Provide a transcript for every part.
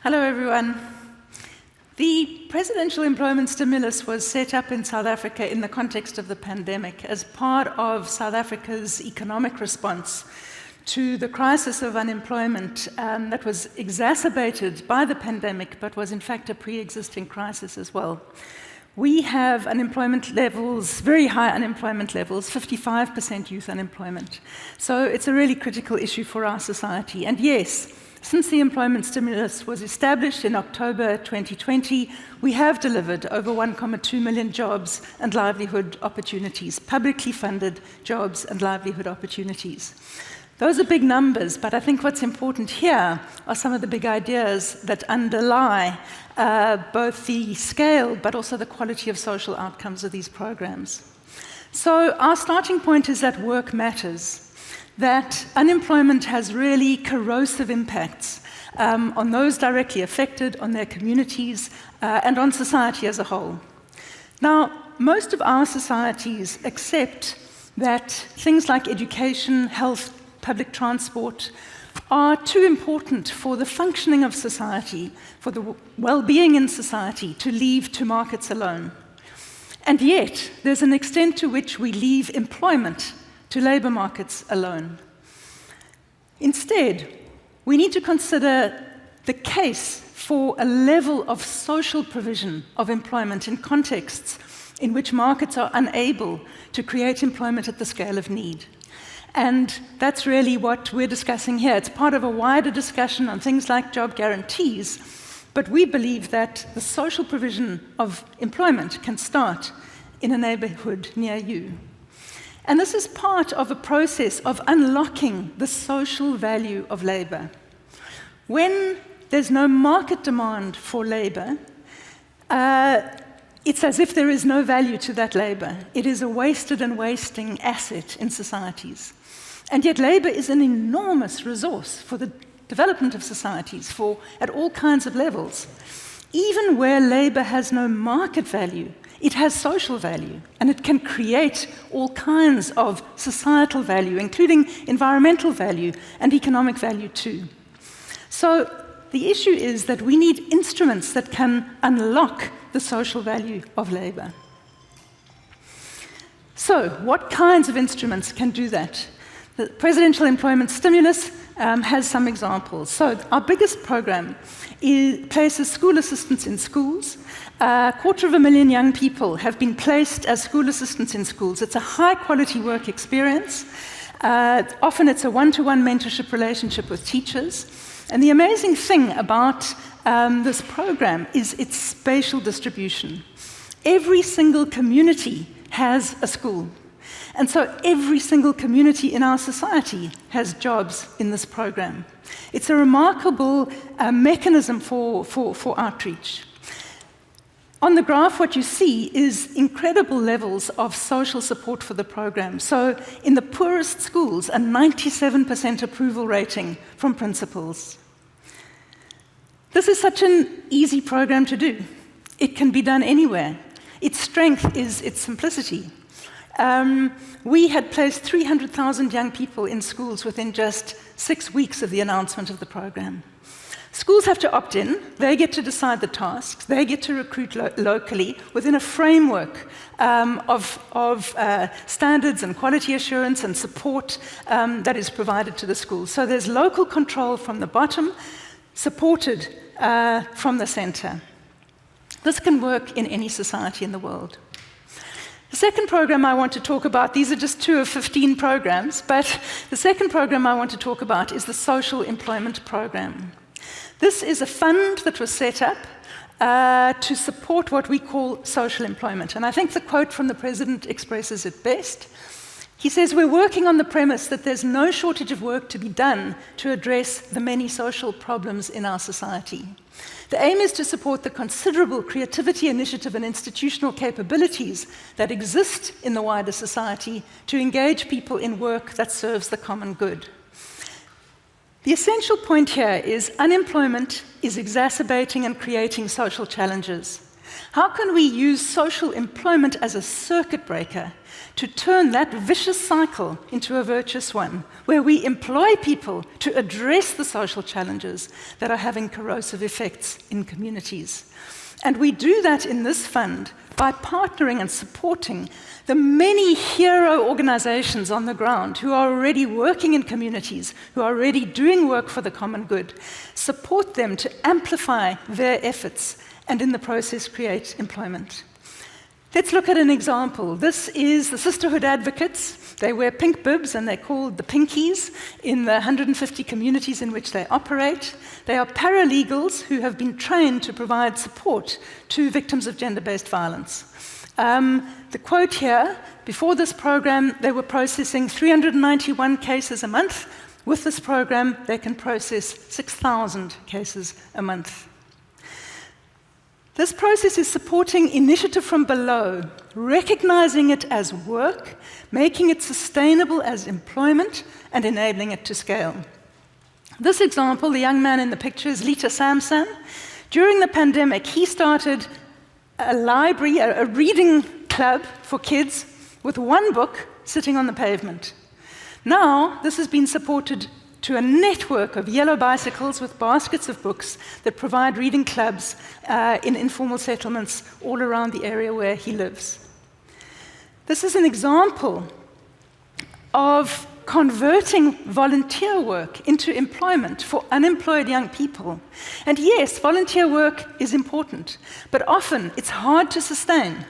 Hello, everyone. The presidential employment stimulus was set up in South Africa in the context of the pandemic as part of South Africa's economic response to the crisis of unemployment that was exacerbated by the pandemic, but was in fact a pre-existing crisis as well. We have unemployment levels, very high unemployment levels, 55% youth unemployment. So it's a really critical issue for our society. And yes, since the employment stimulus was established in October 2020, we have delivered over 1.2 million jobs and livelihood opportunities, publicly funded jobs and livelihood opportunities. Those are big numbers, but I think what's important here are some of the big ideas that underlie both the scale but also the quality of social outcomes of these programs. So our starting point is that work matters, that unemployment has really corrosive impacts on those directly affected, on their communities, and on society as a whole. Now, most of our societies accept that things like education, health, public transport are too important for the functioning of society, for the well-being in society, to leave to markets alone. And yet, there's an extent to which we leave employment to labor markets alone. Instead, we need to consider the case for a level of social provision of employment in contexts in which markets are unable to create employment at the scale of need. And that's really what we're discussing here. It's part of a wider discussion on things like job guarantees, but we believe that the social provision of employment can start in a neighborhood near you. And this is part of a process of unlocking the social value of labor. When there's no market demand for labor, it's as if there is no value to that labor. It is a wasted and wasting asset in societies. And yet labor is an enormous resource for the development of societies at all kinds of levels. Even where labor has no market value, it has social value, and it can create all kinds of societal value, including environmental value and economic value too. So the issue is that we need instruments that can unlock the social value of labor. So what kinds of instruments can do that? The presidential employment stimulus has some examples. So our biggest program places school assistants in schools. 250,000 young people have been placed as school assistants in schools. It's a high-quality work experience. Often it's a one-to-one mentorship relationship with teachers. And the amazing thing about this program is its spatial distribution. Every single community has a school. And so every single community in our society has jobs in this program. It's a remarkable mechanism for outreach. On the graph, what you see is incredible levels of social support for the program. So in the poorest schools, a 97% approval rating from principals. This is such an easy program to do. It can be done anywhere. Its strength is its simplicity. We had placed 300,000 young people in schools within just 6 weeks of the announcement of the program. Schools have to opt in. They get to decide the tasks. They get to recruit locally within a framework of standards and quality assurance and support that is provided to the schools. So there's local control from the bottom, supported from the center. This can work in any society in the world. The second program I want to talk about, these are just 2 of 15 programs, but the second program I want to talk about is the Social Employment Program. This is a fund that was set up to support what we call social employment. And I think the quote from the president expresses it best. He says, "We're working on the premise that there's no shortage of work to be done to address the many social problems in our society. The aim is to support the considerable creativity, initiative, and institutional capabilities that exist in the wider society to engage people in work that serves the common good." The essential point here is unemployment is exacerbating and creating social challenges. How can we use social employment as a circuit breaker to turn that vicious cycle into a virtuous one, where we employ people to address the social challenges that are having corrosive effects in communities? And we do that in this fund by partnering and supporting the many hero organizations on the ground who are already working in communities, who are already doing work for the common good. Support them to amplify their efforts and in the process create employment. Let's look at an example. This is the Sisterhood Advocates. They wear pink bibs and they're called the Pinkies in the 150 communities in which they operate. They are paralegals who have been trained to provide support to victims of gender-based violence. The quote here, before this program, they were processing 391 cases a month. With this program, they can process 6,000 cases a month. This process is supporting initiative from below, recognizing it as work, making it sustainable as employment, and enabling it to scale. This example, the young man in the picture, is Lita Samson. During the pandemic, he started a library, a reading club for kids with one book sitting on the pavement. Now, this has been supported to a network of yellow bicycles with baskets of books that provide reading clubs in informal settlements all around the area where he lives. This is an example of converting volunteer work into employment for unemployed young people. And yes, volunteer work is important, but often it's hard to sustain.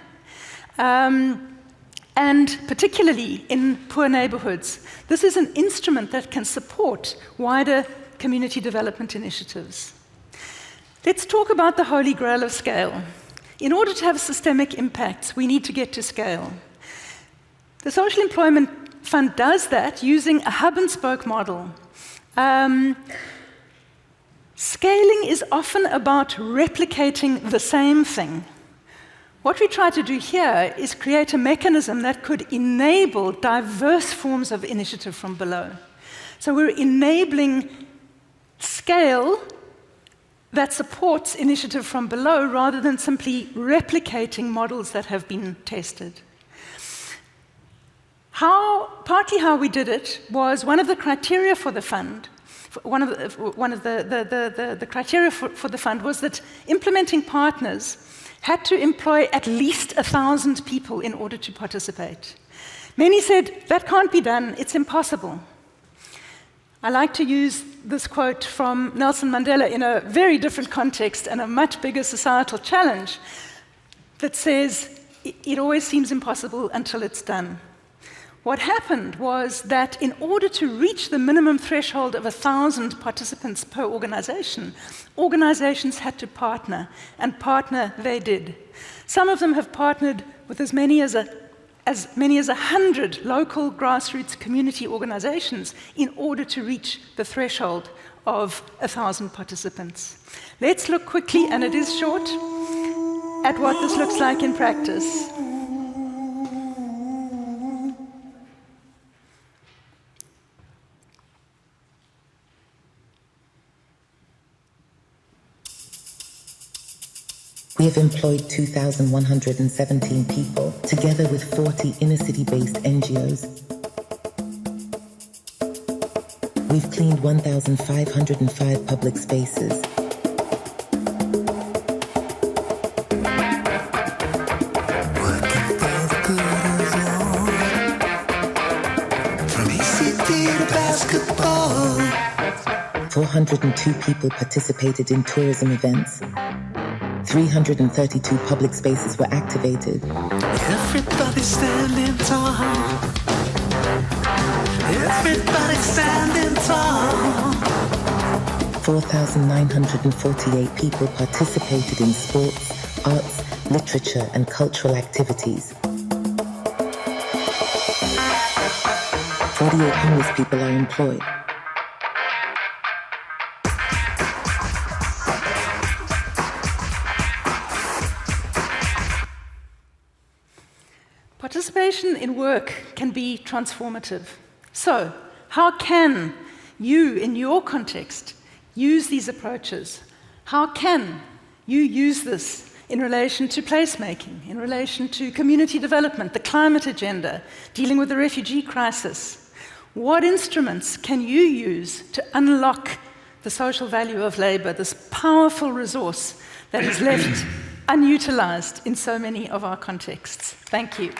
And particularly in poor neighborhoods, this is an instrument that can support wider community development initiatives. Let's talk about the holy grail of scale. In order to have systemic impacts, we need to get to scale. The Social Employment Fund does that using a hub-and-spoke model. Scaling is often about replicating the same thing. What we try to do here is create a mechanism that could enable diverse forms of initiative from below. So we're enabling scale that supports initiative from below rather than simply replicating models that have been tested. Partly how we did it was one of the criteria for the fund. One of the criteria for the fund was that implementing partners had to employ at least 1,000 people in order to participate. Many said, that can't be done, it's impossible. I like to use this quote from Nelson Mandela in a very different context and a much bigger societal challenge that says, it always seems impossible until it's done. What happened was that in order to reach the minimum threshold of 1,000 participants per organization, organizations had to partner, and partner they did. Some of them have partnered with as many as 100 local grassroots community organizations in order to reach the threshold of 1,000 participants. Let's look quickly, and it is short, at what this looks like in practice. We have employed 2,117 people, together with 40 inner-city-based NGOs. We've cleaned 1,505 public spaces. Working for the good of all. From ECD to basketball. 402 people participated in tourism events. 332 public spaces were activated. Everybody standing tall. Everybody standing tall. 4,948 people participated in sports, arts, literature, and cultural activities. 48 homeless people are employed. Participation in work can be transformative. So, how can you, in your context, use these approaches? How can you use this in relation to placemaking, in relation to community development, the climate agenda, dealing with the refugee crisis. What instruments can you use to unlock the social value of labor, this powerful resource that is left unutilized in so many of our contexts? Thank you.